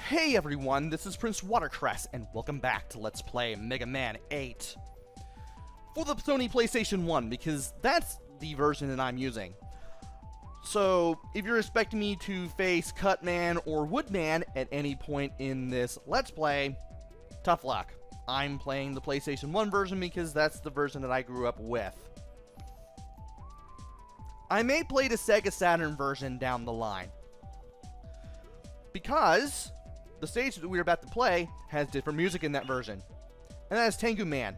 Hey everyone, this is PrinceWatercress, and welcome back to Let's Play Mega Man 8. For the Sony PlayStation 1, because that's the version that I'm using. So, if you're expecting me to face Cutman or Woodman at any point in this Let's Play, tough luck. I'm playing the PlayStation 1 version because that's the version that I grew up with. I may play the Sega Saturn version down the line, because the stage that we're about to play has different music in that version, and that is Tango Man.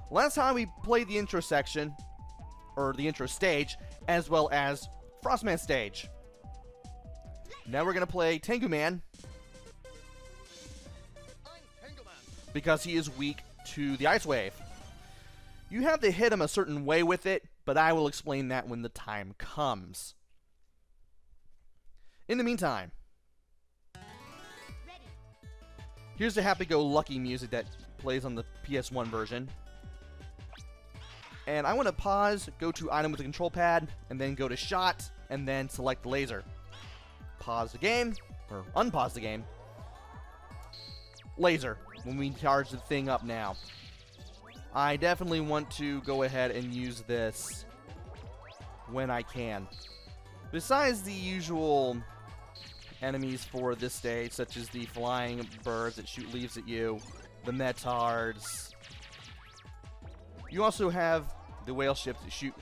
Last time we played the intro section, or the intro stage, as well as Frostman stage. Now we're going to play Tango Man, because he is weak to the Ice Wave. You have to hit him a certain way with it, but I will explain that when the time comes. In the meantime, here's the happy-go-lucky music that plays on the PS1 version. And I want to pause, go to item with the control pad, and then go to shot, and then select the laser. Pause the game, or unpause the game. Laser, when we charge the thing up now. I definitely want to go ahead and use this when I can. Besides the usual enemies for this stage, such as the flying birds that shoot leaves at you, the metards. You also have the whale ships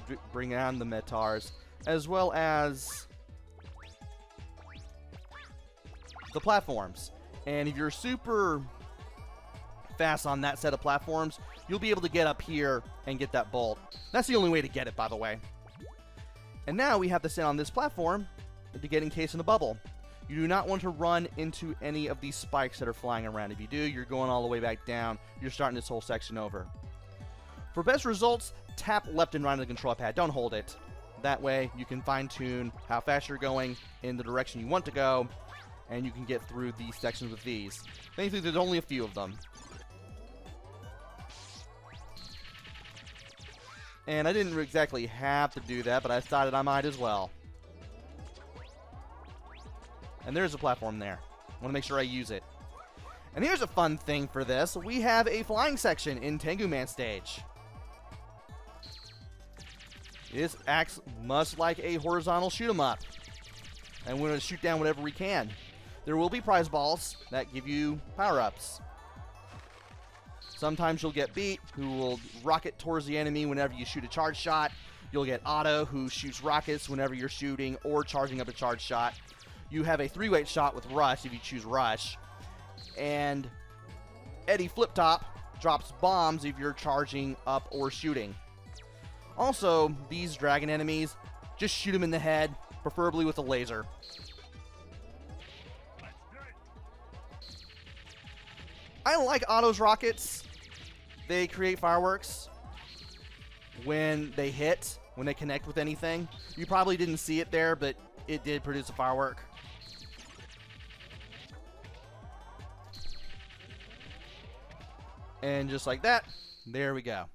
that bring on the metards, as well as the platforms. And if you're super fast on that set of platforms, you'll be able to get up here and get that bolt. That's the only way to get it, by the way. And now we have to stand on this platform to get encased in a bubble. You do not want to run into any of these spikes that are flying around. If you do, you're going all the way back down. You're starting this whole section over. For best results, tap left and right on the control pad. Don't hold it. That way, you can fine-tune how fast you're going in the direction you want to go, and you can get through these sections with these. Thankfully, there's only a few of them. And I didn't exactly have to do that, but I decided I might as well. And there's a platform there. I want to make sure I use it. And here's a fun thing for this. We have a flying section in Tango Man stage. This acts much like a horizontal shoot 'em up. And we're going to shoot down whatever we can. There will be prize balls that give you power-ups. Sometimes you'll get Beat, who will rocket towards the enemy whenever you shoot a charge shot. You'll get Otto, who shoots rockets whenever you're shooting or charging up a charge shot. You have a 3-weight shot with Rush if you choose Rush. And Eddie Flip Top drops bombs if you're charging up or shooting. Also, these dragon enemies, just shoot them in the head, preferably with a laser. I like Otto's rockets. They create fireworks when they hit, when they connect with anything. You probably didn't see it there, but it did produce a firework. And just like that, there we go.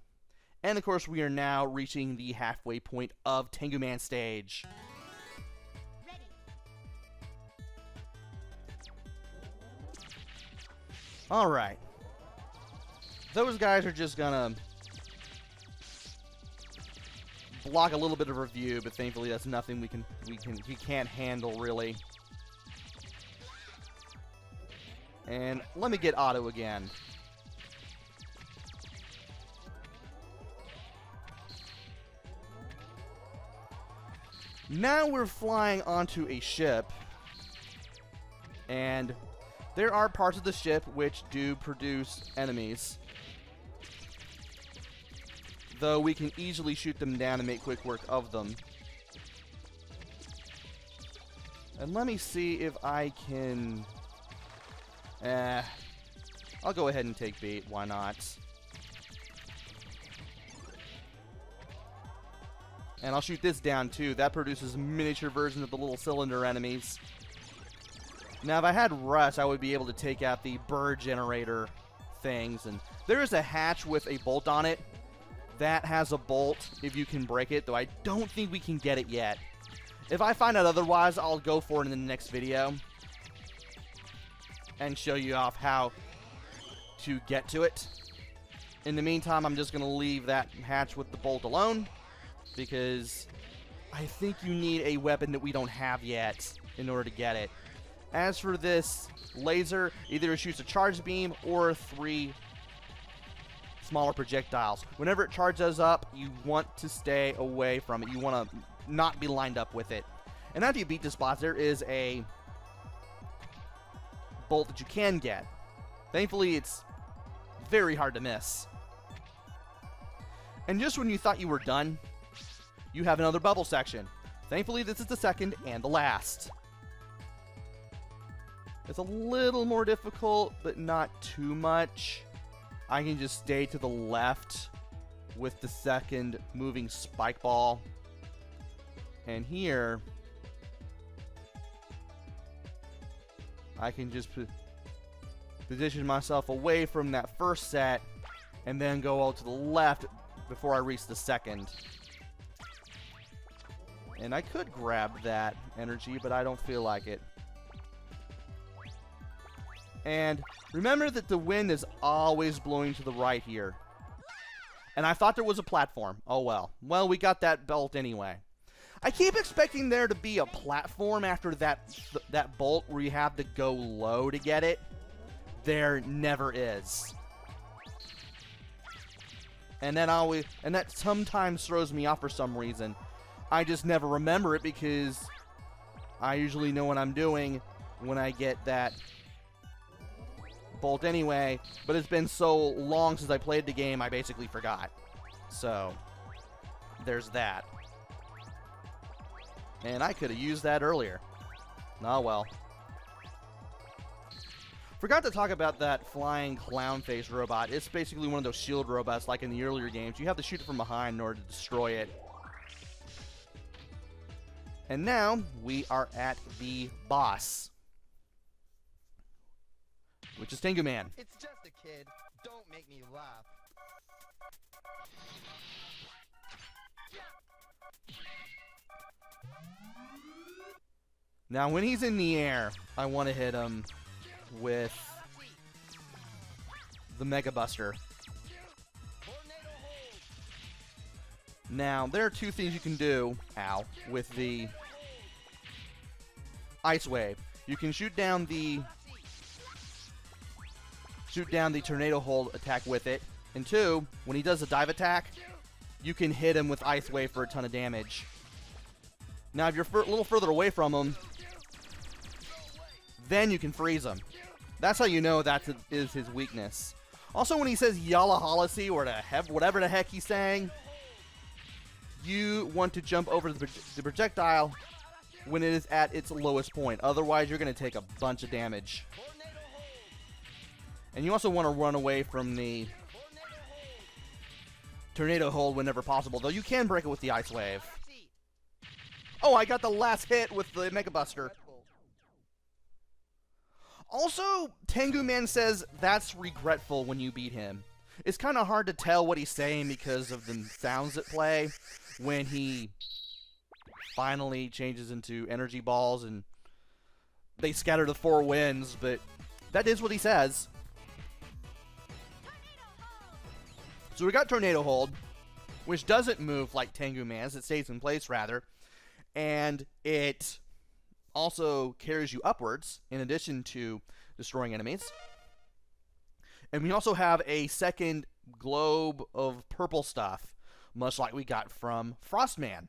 And of course, we are now reaching the halfway point of Tango Man stage. Ready. Alright. Those guys are just gonna block a little bit of review, but thankfully that's nothing we can't handle really. And let me get Otto again. Now we're flying onto a ship, and there are parts of the ship which do produce enemies, though we can easily shoot them down and make quick work of them. And let me see if I can... I'll go ahead and take bait, why not? And I'll shoot this down too. That produces a miniature version of the little cylinder enemies. Now if I had Rush, I would be able to take out the bird generator things. And there is a hatch with a bolt on it. That has a bolt if you can break it, though I don't think we can get it yet. If I find out otherwise, I'll go for it in the next video. and show you off how to get to it. In the meantime, I'm just going to leave that hatch with the bolt alone, because I think you need a weapon that we don't have yet in order to get it. As for this laser, either it shoots a charge beam or 3 smaller projectiles. Whenever it charges up, you want to stay away from it. You want to not be lined up with it. And after you beat this boss, there is a bolt that you can get. Thankfully, it's very hard to miss. And just when you thought you were done, you have another bubble section. Thankfully, this is the second and the last. It's a little more difficult, but not too much. I can just stay to the left with the second moving spike ball. And here, I can just position myself away from that first set and then go out to the left before I reach the second. And I could grab that energy, but I don't feel like it. And remember that the wind is always blowing to the right here. And I thought there was a platform. Oh well. Well, we got that belt anyway. I keep expecting there to be a platform after that bolt where you have to go low to get it. There never is. And that sometimes throws me off for some reason. I just never remember it because I usually know what I'm doing when I get that bolt anyway, but it's been so long since I played the game, I basically forgot. So, there's that. And I could have used that earlier. Oh well. Forgot to talk about that flying clown face robot. It's basically one of those shield robots like in the earlier games. You have to shoot it from behind in order to destroy it. And now, we are at the boss, which is Tango Man. It's just a kid. Don't make me laugh. Now, when he's in the air, I want to hit him with the Mega Buster. Now, there are 2 things you can do, with the Ice Wave. You can shoot down the Tornado Hold attack with it. And 2, when he does a dive attack, you can hit him with Ice Wave for a ton of damage. Now, if you're a little further away from him, then you can freeze him. That's how you know that is his weakness. Also, when he says Yalla Holisi or whatever the heck he's saying, you want to jump over the projectile when it is at its lowest point. Otherwise, you're going to take a bunch of damage. And you also want to run away from the Tornado Hold whenever possible, though you can break it with the Ice Wave. Oh, I got the last hit with the Mega Buster. Also, Tengu Man says that's regretful when you beat him. It's kind of hard to tell what he's saying because of the sounds that play when he finally changes into energy balls and they scatter the 4 winds, but that is what he says. So we got Tornado Hold, which doesn't move like Tengu Man's. It stays in place, rather. And it also carries you upwards, in addition to destroying enemies. And we also have a second globe of purple stuff, much like we got from Frostman.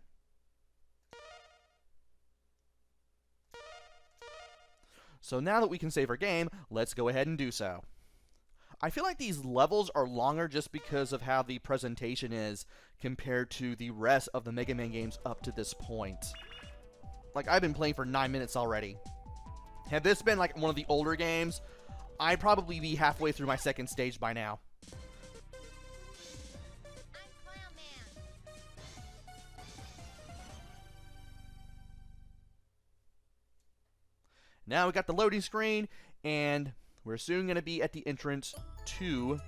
So now that we can save our game, let's go ahead and do so. I feel like these levels are longer just because of how the presentation is compared to the rest of the Mega Man games up to this point. Like, I've been playing for 9 minutes already. Had this been like one of the older games, I'd probably be halfway through my second stage by now. Now we got the loading screen, and we're soon going to be at the entrance to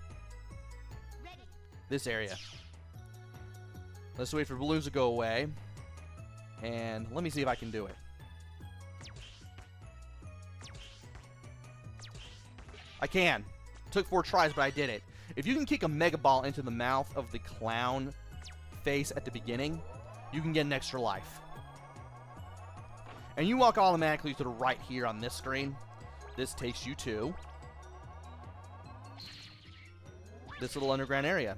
this area. Let's wait for balloons to go away, and let me see if I can do it. I can. Took 4 tries, but I did it. If you can kick a Mega Ball into the mouth of the clown face at the beginning, you can get an extra life. And you walk automatically to the right here on this screen. This takes you to this little underground area.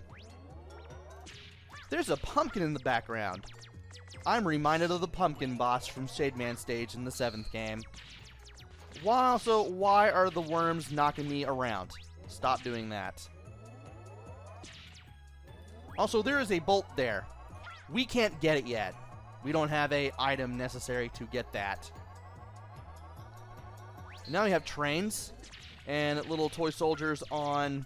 There's a pumpkin in the background. I'm reminded of the pumpkin boss from Shade Man stage in the 7th game. Why are the worms knocking me around? Stop doing that. Also, there is a bolt there. We can't get it yet. We don't have a item necessary to get that. Now we have trains and little toy soldiers on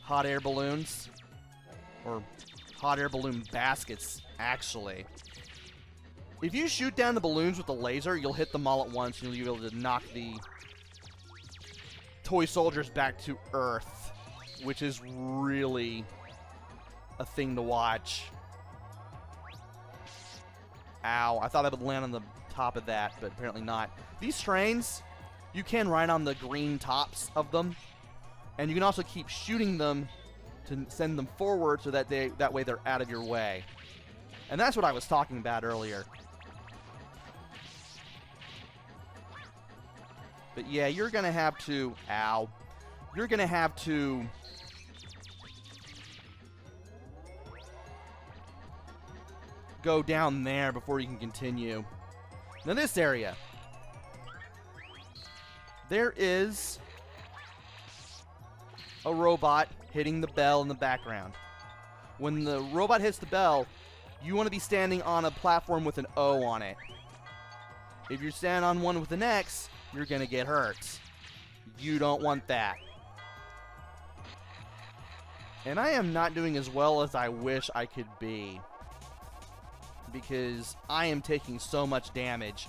hot air balloons. Or hot air balloon baskets, actually. If you shoot down the balloons with a laser, you'll hit them all at once and you'll be able to knock the toy soldiers back to Earth, which is really a thing to watch. Ow, I thought I would land on the top of that, but apparently not. These trains, you can ride on the green tops of them, and you can also keep shooting them to send them forward so that that way they're out of your way. And that's what I was talking about earlier. But yeah, you're gonna have to, ow, you're gonna have to go down there before you can continue. Now this area, there is a robot hitting the bell in the background. When the robot hits the bell, you want to be standing on a platform with an O on it. If you're standing on one with an X, you're going to get hurt. You don't want that. And I am not doing as well as I wish I could be, because I am taking so much damage.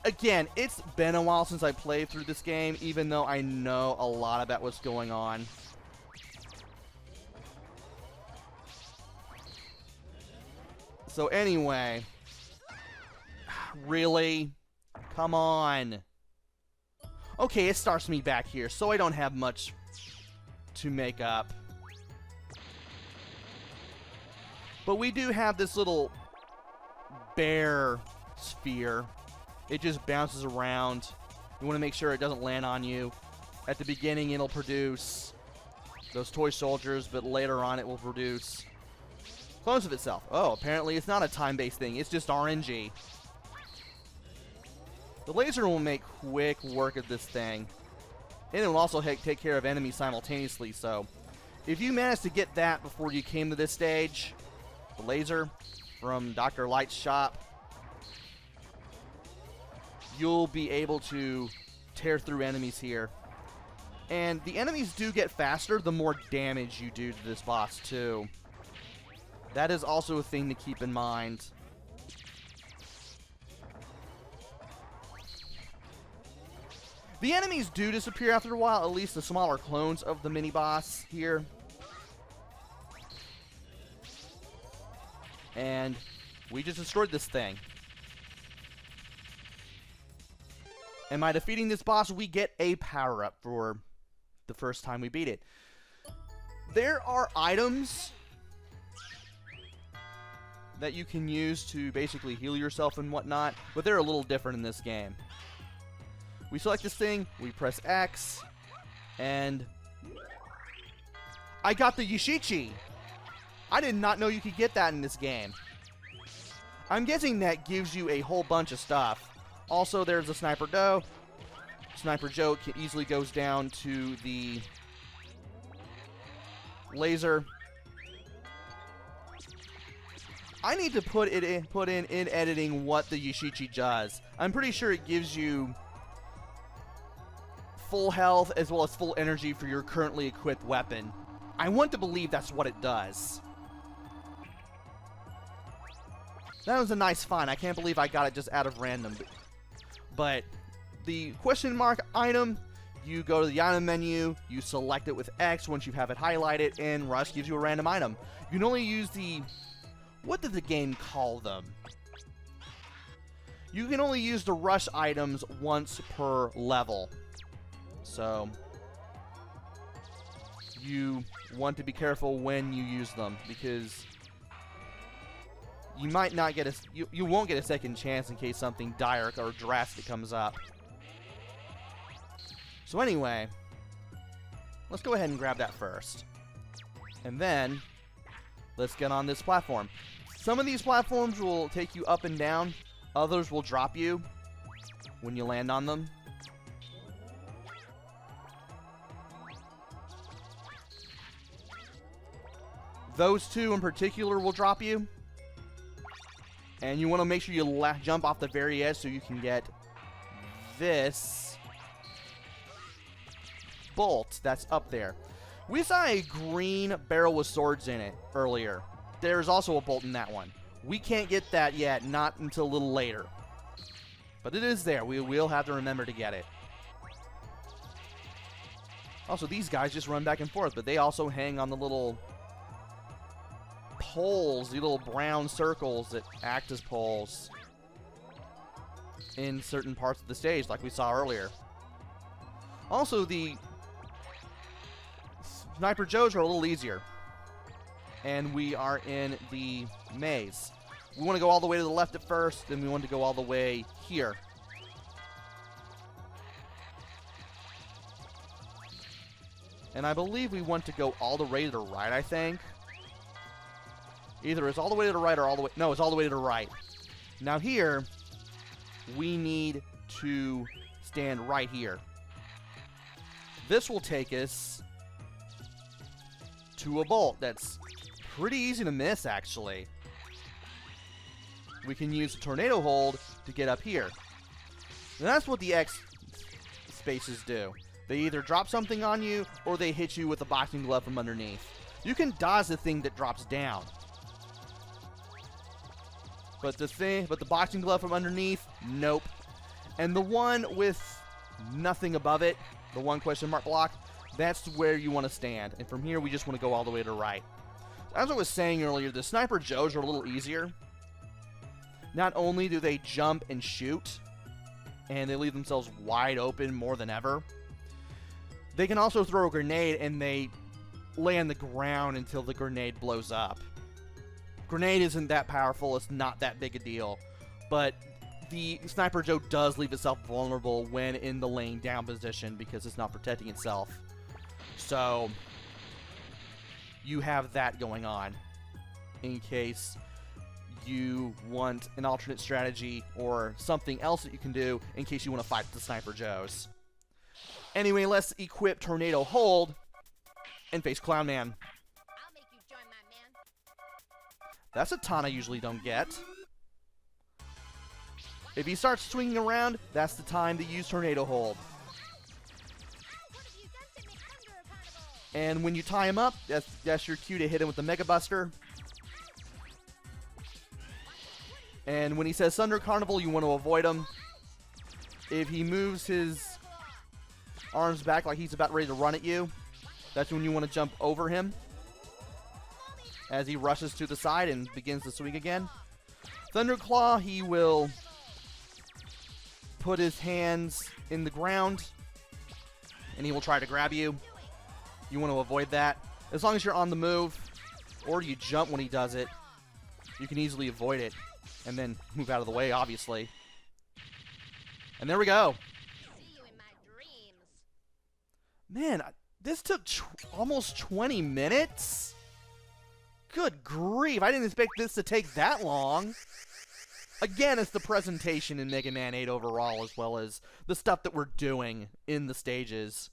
Again, it's been a while since I played through this game, even though I know a lot about what's going on. So anyway, really? Come on. Okay, it starts me back here, so I don't have much to make up. But we do have this little bear sphere. It just bounces around. You want to make sure it doesn't land on you. At the beginning, it'll produce those toy soldiers, but later on, it will produce clones of itself. Oh, apparently it's not a time-based thing. It's just RNG. The laser will make quick work of this thing. And it will also take care of enemies simultaneously, so if you manage to get that before you came to this stage, the laser from Dr. Light's shop, you'll be able to tear through enemies here. And the enemies do get faster the more damage you do to this boss, too. That is also a thing to keep in mind. The enemies do disappear after a while, at least the smaller clones of the mini-boss here. And we just destroyed this thing. And by defeating this boss, we get a power-up for the first time we beat it. There are items that you can use to basically heal yourself and whatnot, but they're a little different in this game. We select this thing, we press X, and I got the Yoshichi. I did not know you could get that in this game. I'm guessing that gives you a whole bunch of stuff. Also, there's a Sniper Joe. Sniper Joe easily goes down to the laser. I need to put in editing what the Yoshichi does. I'm pretty sure it gives you full health as well as full energy for your currently equipped weapon. I want to believe that's what it does. That was a nice find. I can't believe I got it just out of random. But the question mark item, you go to the item menu, you select it with X once you have it highlighted, and Rush gives you a random item. You can only use the... What did the game call them? You can only use the Rush items once per level. So you want to be careful when you use them, because you might not get you won't get a second chance in case something dire or drastic comes up. So anyway, let's go ahead and grab that first. And then let's get on this platform. Some of these platforms will take you up and down. Others will drop you when you land on them. Those two in particular will drop you. And you want to make sure you jump off the very edge so you can get this bolt that's up there. We saw a green barrel with swords in it earlier. There's also a bolt in that one. We can't get that yet, not until a little later. But it is there. We will have to remember to get it. Also, these guys just run back and forth, but they also hang on the little poles, the little brown circles that act as poles in certain parts of the stage, like we saw earlier. Also, the Sniper Joes are a little easier. And we are in the maze. We want to go all the way to the left at first, then we want to go all the way here. And I believe we want to go all the way to the right, I think. Either it's all the way to the right or all the way... No, it's all the way to the right. Now here, we need to stand right here. This will take us to a bolt that's pretty easy to miss, actually. We can use the tornado hold to get up here. And that's what the X spaces do. They either drop something on you, or they hit you with a boxing glove from underneath. You can dodge the thing that drops down. But the boxing glove from underneath, nope. And the one with nothing above it, the one question mark block, that's where you want to stand. And from here, we just want to go all the way to the right. As I was saying earlier, the Sniper Joes are a little easier. Not only do they jump and shoot, and they leave themselves wide open more than ever, they can also throw a grenade, and they lay on the ground until the grenade blows up. Grenade isn't that powerful, it's not that big a deal, but the Sniper Joe does leave itself vulnerable when in the laying down position because it's not protecting itself. So you have that going on in case you want an alternate strategy or something else that you can do in case you want to fight the Sniper Joes. Anyway, let's equip Tornado Hold and face Clown Man. I'll make you join my man. That's a taunt I usually don't get. If he starts swinging around, that's the time to use Tornado Hold. What have you done to me, Thunder Carnival? And when you tie him up, that's your cue to hit him with the Mega Buster. And when he says Thunder Carnival, you want to avoid him. If he moves his arms back like he's about ready to run at you, that's when you want to jump over him as he rushes to the side and begins to swing again. Thunderclaw, he will put his hands in the ground and he will try to grab you. You want to avoid that. As long as you're on the move or you jump when he does it, you can easily avoid it and then move out of the way, obviously. And there we go. See you in my dreams. Man, this took almost 20 minutes? Good grief, I didn't expect this to take that long. Again, it's the presentation in Mega Man 8 overall, as well as the stuff that we're doing in the stages.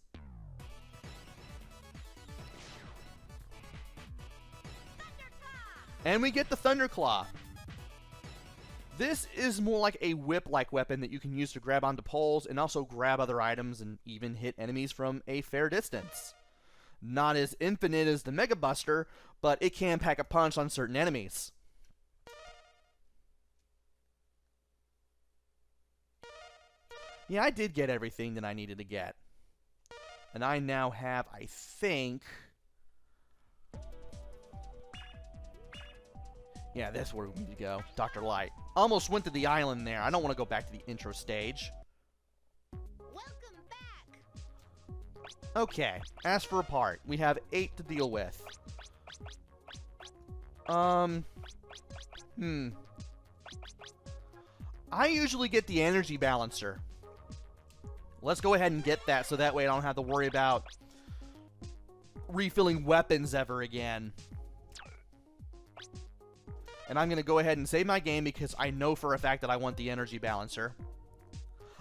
And we get the Thunderclaw. This is more like a whip-like weapon that you can use to grab onto poles and also grab other items and even hit enemies from a fair distance. Not as infinite as the Mega Buster, but it can pack a punch on certain enemies. Yeah, I did get everything that I needed to get. And I now have, I think... Yeah, that's where we need to go. Dr. Light. Almost went to the island there. I don't want to go back to the intro stage. Welcome back. Okay, ask for a part. We have 8 to deal with. I usually get the energy balancer. Let's go ahead and get that so that way I don't have to worry about refilling weapons ever again. And I'm going to go ahead and save my game because I know for a fact that I want the energy balancer.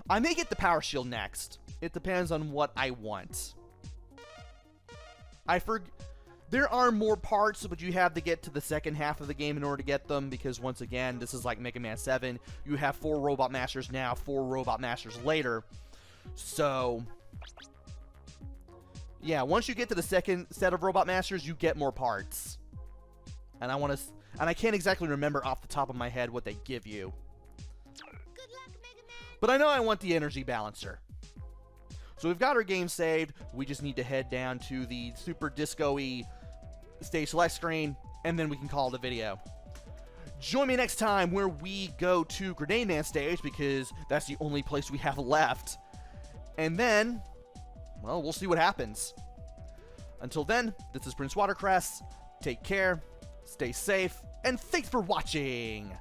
I may get the power shield next. It depends on what I want. There are more parts, but you have to get to the second half of the game in order to get them, because once again, this is like Mega Man 7. You have 4 Robot Masters now, 4 Robot Masters later. So, yeah, once you get to the second set of Robot Masters, you get more parts. And I can't exactly remember off the top of my head what they give you. Good luck, Mega Man. But I know I want the energy balancer. So we've got our game saved. We just need to head down to the super disco-y stage select screen, and then we can call it a video. Join me next time where we go to Grenade Man stage, because that's the only place we have left. And then, well, we'll see what happens. Until then, this is PrinceWatercress. Take care, stay safe, and thanks for watching!